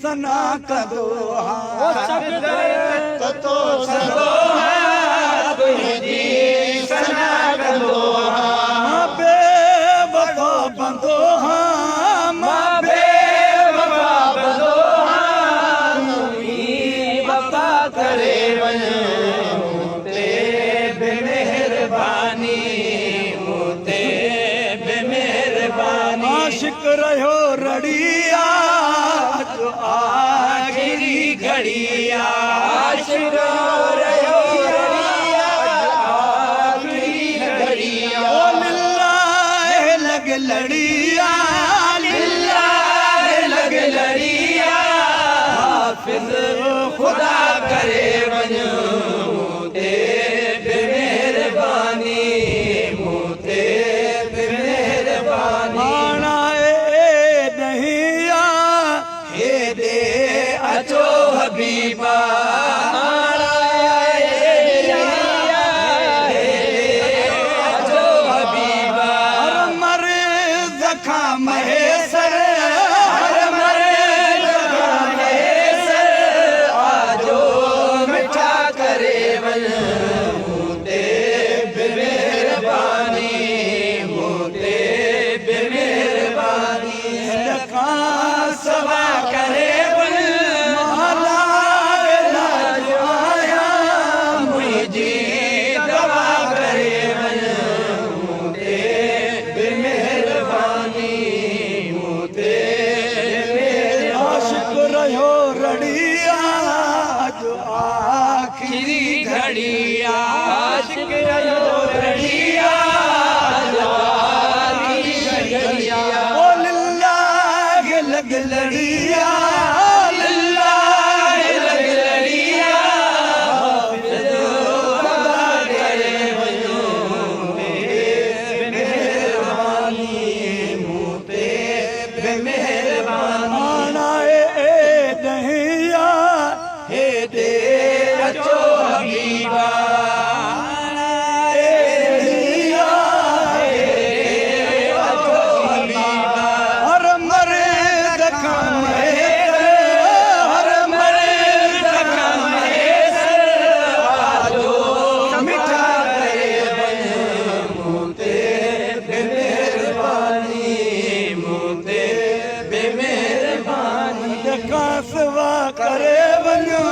सना कदो ओ सगदे तो सदो तुझी सना कदो मां बेवफा बंदो मां बेवफा बंदो वफा करे वन ते बेमेहरबानी मुते बेमेहरबानी आशिक रहो रड़िया जो आखिरी घड़िया आशिक रहो रड़िया आखिरी घड़िया ओ लिल्लाह लग लड़िया लिल्लाह लग लड़िया हाफिज खुदा करे वञो मुते बेमेहरबानी मुते बेमेहरबानी आना नहीं आ हे दे अचो हबीबा अचो हबीबा हर मर्द खा महेसर हर मर्द का महेसर आजो मिठा करे वन मुते बेमेहरबानी मुते बेमेहरबानी लखा सवा करे वन माला इलाज आया मुझी दवा करे वन मुते बेमेहरबानी मुते आशिक रहो रड़िया जो आखिरी आखिरी घड़िया आशिक रहो रड़िया जो आखिरी घड़िया ओ लिल्लाह लग लड़िया लिल्लाह लग लड़िया हाफिज खुदा करे वञो बेमेहरबानी मुते बेमेहरबानी आना नहीं आ हे दे अचो हबीबा अचो हबीबा हर मर्द खा महेसर हर मर्द का महेसर आजो मिठा करे वन मुते बेमेहरबानी मुते बेमेहरबानी कासवा करे वञो